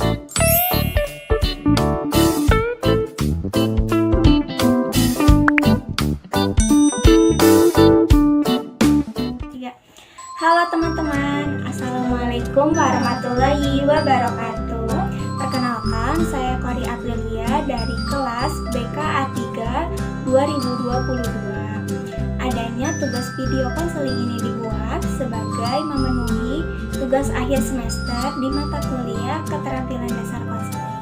Halo teman-teman, Assalamualaikum warahmatullahi wabarakatuh. Perkenalkan, saya Kori Aprilia dari kelas BKA 3 2022. Adanya tugas video konseling ini dibuat sebagai memenuhi tugas akhir semester di mata kuliah keterampilan dasar konseling.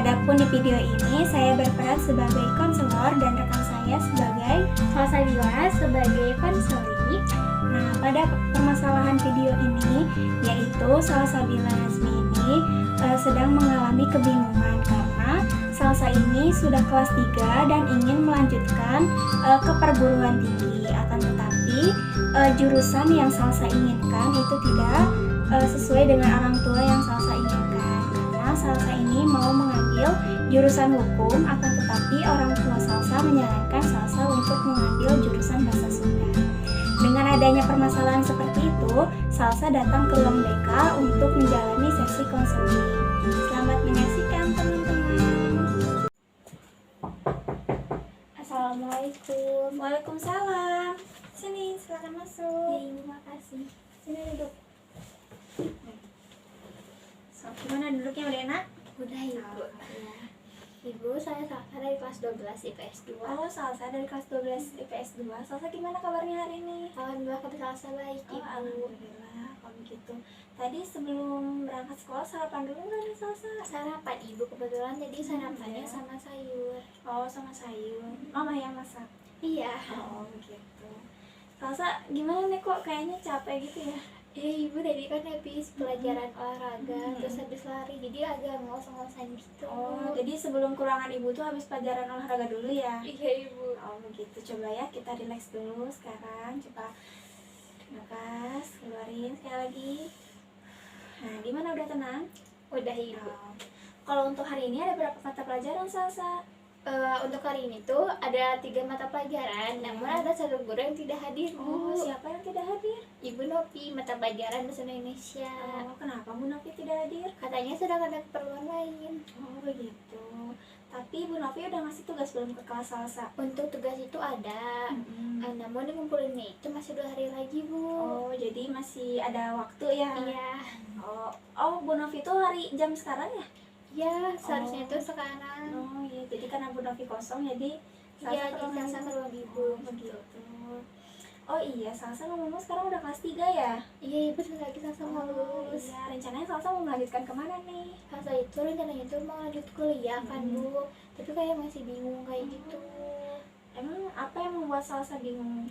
Adapun di video ini saya berperan sebagai konselor dan rekan saya sebagai Salsabila sebagai konseling. Nah, pada permasalahan video ini yaitu Salsabila Nazmi ini sedang mengalami kebingungan karena Salsa ini sudah kelas 3 dan ingin melanjutkan ke perguruan tinggi. Akan tetapi jurusan yang Salsa inginkan itu tidak sesuai dengan orang tua yang Salsa inginkan. Karena Salsa ini mau mengambil jurusan hukum, akan tetapi orang tua Salsa menyarankan Salsa untuk mengambil jurusan bahasa Sunda. Dengan adanya permasalahan seperti itu, Salsa datang ke ruang BK untuk menjalani sesi konseling. Selamat menyaksikan teman-teman. Assalamualaikum. Waalaikumsalam. Sini, silakan masuk. Terima kasih. Sini duduk. So, gimana duduknya, udah enak? Udah Ibu. Ya. Ibu, saya Salsa dari kelas 12 IPS 2. Oh, Salsa dari kelas 12 IPS 2. Salsa gimana kabarnya hari ini? Alhamdulillah kabar Salsa baik, Oh, Ibu. alhamdulillah, kalau begitu. Tadi sebelum berangkat sekolah sarapan dulu nggak nih Salsa? Sarapan Ibu kebetulan jadi sarapannya iya. sama sayur. Oh, sama sayur. Mama yang masak? Iya. Oh, gitu. Salsa gimana nih, kok kayaknya capek gitu ya? Ibu tadi kan habis pelajaran olahraga, terus habis lari, jadi agak ngos-ngosan gitu. Oh, jadi sebelum kurangan ibu tuh habis pelajaran olahraga dulu ya? Iya Ibu. Oh, begitu. Coba ya kita relax dulu sekarang. Coba nafas, keluarin sekali lagi. Nah, gimana, udah tenang? Udah Ibu. Oh. Kalau untuk hari ini ada berapa mata pelajaran, Salsa? Untuk hari ini tuh ada 3 mata pelajaran, namun ada satu guru yang tidak hadir, Oh, Bu. siapa yang tidak hadir? Ibu Nopi, mata pelajaran bahasa Indonesia. Oh, kenapa Bu Novi tidak hadir? Katanya sedang ada keperluan lain. Oh, begitu. Tapi Bu Novi udah ngasih tugas belum ke kelas Salsa? Untuk tugas itu ada, namun ngumpulinnya itu masih 2 hari lagi, Bu. Oh, jadi masih ada waktu ya? Iya. Oh, Bu Novi itu hari jam sekarang ya? Ya, seharusnya itu sekarang. Oh iya, jadi karena Bu Novi kosong, jadi Iya, perlu di Salsa ngasih. perlu Ibu. Oh, begitu. Oh iya, Salsa ngomong sekarang udah kelas 3 ya? Iya, Ibu sebentar lagi Salsa mau lulus. Iya, rencananya Salsa mau melanjutkan kemana nih? Salsa itu rencananya itu mau lanjut kuliah kan, Bu. Tapi kayak masih bingung kayak gitu. Emang apa yang membuat Salsa bingung?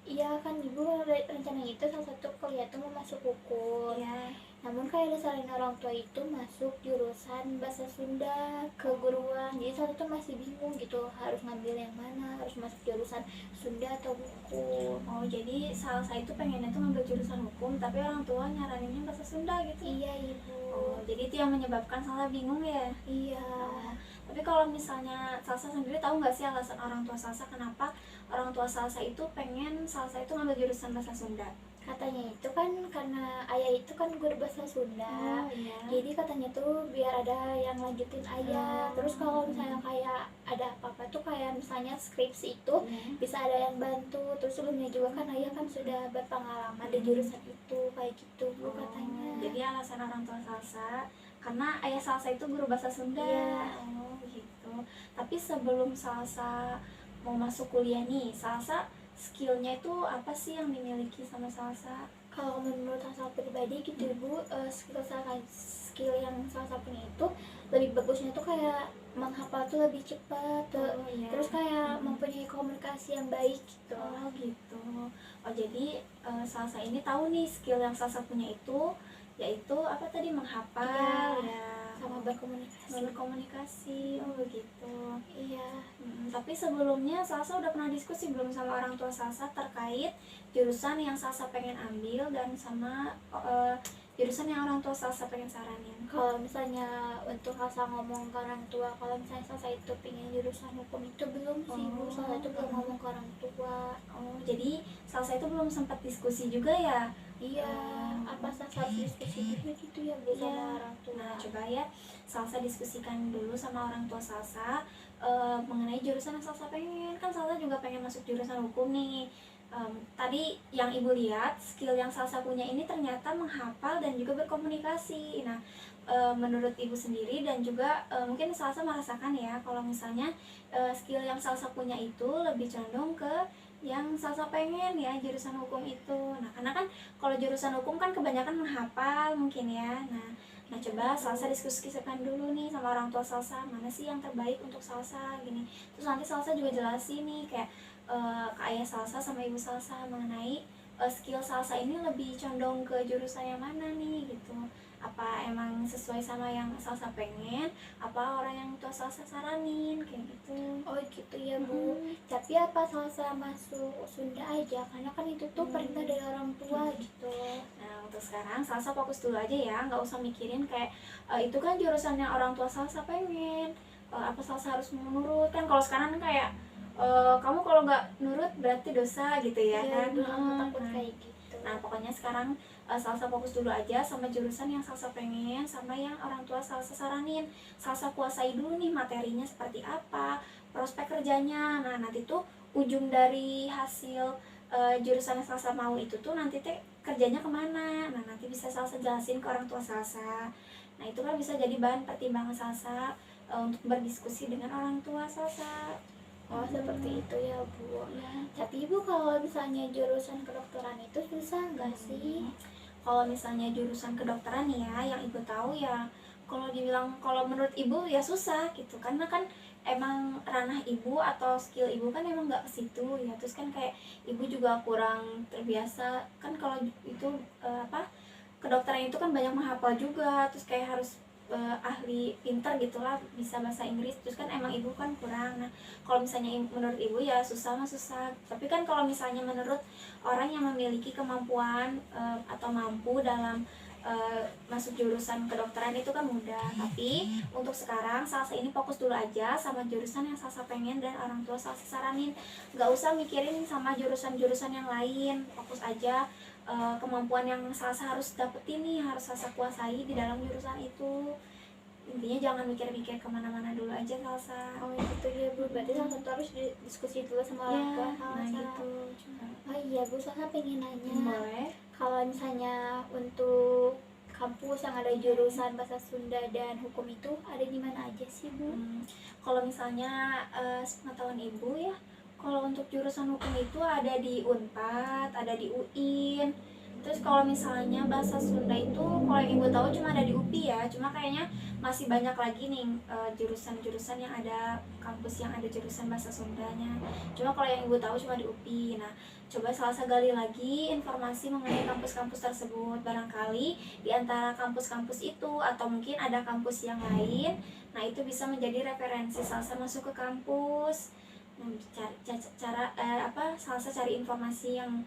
Iya kan Ibu, rencananya itu salah satu kuliah tuh mau masuk hukum. Iya. Namun kayak desain orang tua itu masuk jurusan bahasa Sunda keguruan. Jadi saat itu masih bingung gitu harus ngambil yang mana, harus masuk jurusan Sunda atau hukum. Oh, jadi Salsa itu pengennya tuh ngambil jurusan hukum, tapi orang tua nyaraninnya bahasa Sunda gitu. Iya Ibu. Oh, jadi itu yang menyebabkan Salsa bingung ya? Iya. Tapi kalau misalnya Salsa sendiri tahu nggak sih alasan orang tua Salsa kenapa orang tua Salsa itu pengen Salsa itu ngambil jurusan bahasa Sunda? Katanya itu kan karena ayah itu kan guru bahasa Sunda. Iya. Jadi katanya tuh biar ada yang lanjutin ayah. Terus kalau misalnya kayak ada apa-apa tuh kayak misalnya skripsi itu bisa ada yang bantu. Terus sebelumnya juga kan ayah kan sudah berpengalaman di jurusan itu kayak gitu Bu katanya. Jadi alasan orang tua Salsa karena ayah Salsa itu guru bahasa Sunda. Iya. Oh, gitu. Tapi sebelum Salsa mau masuk kuliah nih, Salsa skillnya itu apa sih yang dimiliki sama Salsa? Kalau menurut Salsa pribadi gitu Bu, skill yang Salsa punya itu lebih bagusnya tuh kayak menghafal tuh lebih cepat. Iya. Terus kayak mempunyai komunikasi yang baik gitu. Oh, gitu. Oh, jadi Salsa ini tahu nih skill yang Salsa punya itu yaitu apa tadi, menghafal Iya. ya, Sama berkomunikasi. berkomunikasi. Oh, begitu. Iya. Tapi sebelumnya Salsa udah pernah diskusi belum sama orang tua Salsa terkait jurusan yang Salsa pengen ambil dan sama jurusan yang orang tua Salsa pengen saranin? Kalau misalnya untuk Salsa ngomong ke orang tua, kalau misalnya Salsa itu pengen jurusan hukum itu belum sih Bu, Salsa itu belum ngomong ke orang tua. Oh, jadi Salsa itu belum sempat diskusi juga ya Iya, apa salsa harus diskusi dulu gitu ya Bu sama Iya. orang tua. Nah, coba ya Salsa diskusikan dulu sama orang tua Salsa mengenai jurusan yang Salsa pengen. Kan Salsa juga pengen masuk jurusan hukum nih. Tadi yang Ibu lihat, skill yang Salsa punya ini ternyata menghafal dan juga berkomunikasi. Nah, menurut Ibu sendiri dan juga mungkin Salsa merasakan ya kalau misalnya skill yang Salsa punya itu lebih condong ke yang Salsa pengen ya jurusan hukum itu. Nah, karena kan kalau jurusan hukum kan kebanyakan menghafal mungkin ya. Nah coba Salsa diskusikan dulu nih sama orang tua Salsa, mana sih yang terbaik untuk Salsa gini. Terus nanti Salsa juga jelasin nih kayak ke ayah Salsa sama ibu Salsa mengenai skill Salsa ini lebih condong ke jurusan yang mana nih gitu. Apa emang sesuai sama yang Salsa pengen, apa orang yang tua Salsa saranin kayak gitu. Oh gitu ya Bu. Tapi apa salsa masuk Sunda aja? Karena kan itu tuh perintah dari orang tua gitu. Nah untuk sekarang Salsa fokus dulu aja ya, nggak usah mikirin kayak itu kan jurusannya orang tua Salsa pengen, apa Salsa harus menurut. Kan kalau sekarang kayak kamu kalau nggak nurut berarti dosa gitu ya kan. Iya, aku takut kayak gitu. Nah pokoknya sekarang Salsa fokus dulu aja sama jurusan yang Salsa pengen, sama yang orang tua Salsa saranin. Salsa kuasai dulu nih materinya seperti apa, prospek kerjanya. Nah nanti tuh ujung dari hasil jurusan yang Salsa mau itu tuh nanti teh kerjanya kemana. Nah nanti bisa Salsa jelasin ke orang tua Salsa. Nah itu kan bisa jadi bahan pertimbangan Salsa untuk berdiskusi dengan orang tua Salsa. Oh seperti itu ya Bu. Ya. Tapi Ibu kalau misalnya jurusan kedokteran itu susah nggak sih? Kalau misalnya jurusan kedokteran nih ya, yang ibu tahu ya, kalau menurut ibu ya susah gitu, karena kan emang ranah ibu atau skill ibu kan emang nggak ke situ ya. Terus kan kayak ibu juga kurang terbiasa kan kalau itu kedokteran itu kan banyak menghafal juga, terus kayak harus ahli pinter gitulah, bisa bahasa Inggris. Terus kan emang ibu kan kurang. Nah kalau misalnya menurut ibu ya susah mah susah, tapi kan kalau misalnya menurut orang yang memiliki kemampuan atau mampu dalam masuk jurusan kedokteran itu kan mudah. Tapi untuk sekarang Salsa ini fokus dulu aja sama jurusan yang Salsa pengen dan orang tua Salsa saranin. Nggak usah mikirin sama jurusan-jurusan yang lain, fokus aja kemampuan yang Salsa harus dapetin nih, harus Salsa kuasai di dalam jurusan itu. Intinya jangan mikir-mikir kemana-mana dulu aja Salsa. Oh gitu ya Bu. Berarti salah satu harus diskusi dulu sama orang tua Nah Salsa. gitu. Oh iya Bu, Salsa pengen nanya. Boleh. Kalau misalnya untuk kampus yang ada jurusan bahasa Sunda dan hukum itu ada di mana aja sih Bu? Kalau misalnya sepengetahuan ibu ya, kalau untuk jurusan hukum itu ada di Unpad, ada di UIN. Terus kalau misalnya bahasa Sunda itu, kalau yang ibu tahu cuma ada di UPI ya. Cuma kayaknya masih banyak lagi nih jurusan-jurusan yang ada, kampus yang ada jurusan bahasa Sundanya. Cuma kalau yang ibu tahu cuma di UPI. Nah, coba Salsa gali lagi informasi mengenai kampus-kampus tersebut. Barangkali di antara kampus-kampus itu atau mungkin ada kampus yang lain. Nah, itu bisa menjadi referensi Salsa masuk ke kampus. Nah, Salsa cari informasi yang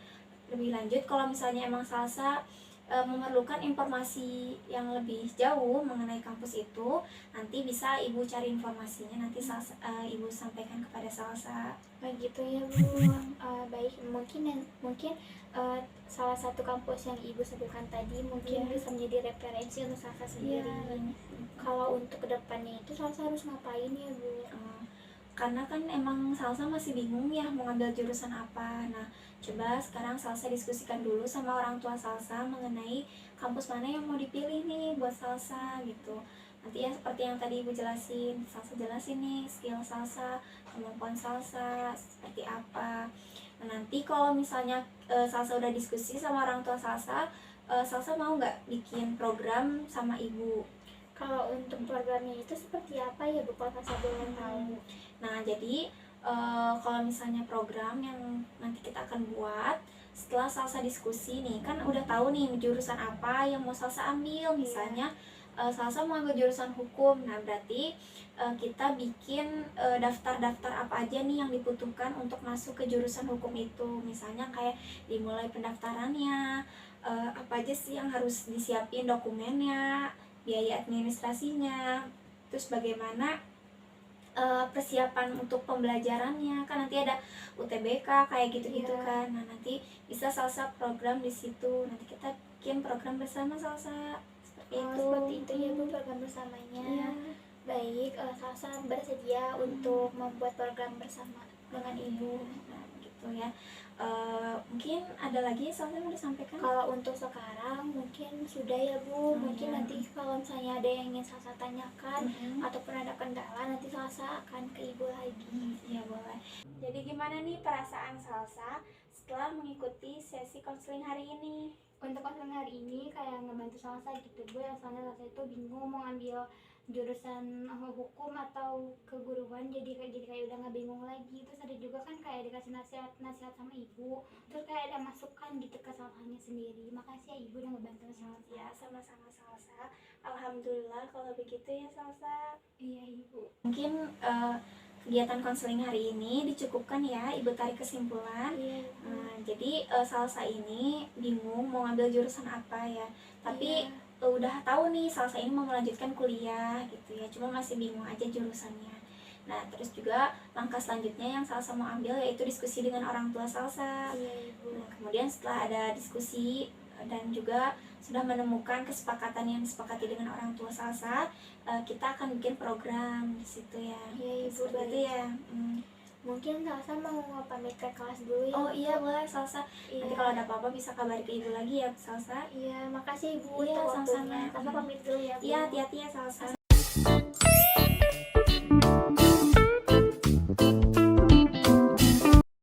lebih lanjut. Kalau misalnya emang Salsa memerlukan informasi yang lebih jauh mengenai kampus itu, nanti bisa ibu cari informasinya, nanti ibu sampaikan kepada Salsa. Begitu ya Bu. Baik, mungkin salah satu kampus yang Ibu sebutkan tadi mungkin bisa menjadi referensi untuk Salsa sendiri. Kalau untuk kedepannya itu Salsa harus ngapain ya Bu? Karena kan emang Salsa masih bingung ya mau ngambil jurusan apa. Nah coba sekarang Salsa diskusikan dulu sama orang tua Salsa mengenai kampus mana yang mau dipilih nih buat Salsa gitu. Nanti ya seperti yang tadi ibu jelasin, Salsa jelasin nih skill Salsa, kemampuan Salsa seperti apa. Nah, nanti kalau misalnya Salsa udah diskusi sama orang tua Salsa, Salsa mau nggak bikin program sama ibu. Kalau untuk programnya itu seperti apa ya Bu, kalau Salsa boleh tahu? Nah jadi kalau misalnya program yang nanti kita akan buat setelah Salsa diskusi nih, kan udah tahu nih jurusan apa yang mau Salsa ambil. Misalnya Salsa mau ambil jurusan hukum, nah berarti kita bikin daftar-daftar apa aja nih yang dibutuhkan untuk masuk ke jurusan hukum itu. Misalnya kayak dimulai pendaftarannya, apa aja sih yang harus disiapin dokumennya, biaya administrasinya, terus bagaimana persiapan untuk pembelajarannya, kan nanti ada UTBK kayak gitu-gitu kan. Nah nanti bisa salsa program di situ, nanti kita bikin program bersama salsa seperti itu. Seperti itu ya Bu, program bersamanya. Iya. Baik, Salsa bersedia untuk membuat program bersama dengan Ibu. Nah gitu ya. Mungkin ada lagi salsa yang mau disampaikan? Kalau untuk sekarang mungkin sudah ya Bu. Mungkin iya. nanti kalau misalnya ada yang ingin Salsa tanyakan ataupun ada kendala, nanti Salsa akan ke Ibu lagi. Iya boleh. Jadi gimana nih perasaan salsa setelah mengikuti sesi konseling hari ini? Untuk konseling hari ini kayak ngebantu Salsa gitu Bu, yang soalnya Salsa itu bingung mau ngambil jurusan hukum atau keguruan, jadi kayak udah nggak bingung lagi. Terus ada juga kan kayak dikasih nasihat sama Ibu, terus kayak ada masukan gitu ke Salsanya sendiri. Makasih ya Ibu udah ngebantu Salsa. Ya sama-sama salsa. Alhamdulillah kalau begitu ya salsa. Iya Ibu. Mungkin kegiatan konseling hari ini dicukupkan ya, Ibu tarik kesimpulan. Iya. Jadi salsa ini bingung mau ngambil jurusan apa ya, tapi Iya. udah tahu nih salsa ini mau melanjutkan kuliah gitu ya, cuma masih bingung aja jurusannya. Nah terus juga langkah selanjutnya yang salsa mau ambil yaitu diskusi dengan orang tua salsa. Iya Ibu. Nah, kemudian setelah ada diskusi dan juga sudah menemukan kesepakatan yang disepakati dengan orang tua salsa, kita akan bikin program di situ ya. Iya Ibu, Seperti itu baik. ya. Mungkin Salsa mau pamit ke kelas dulu ya. Oh iya boleh salsa. Iya. Nanti kalau ada apa-apa bisa kabari ke Ibu lagi ya salsa. Iya, makasih Ibu Iya, untuk sama-sama. waktunya. Salsa pamit dulu ya Bu. Iya hati-hati ya salsa.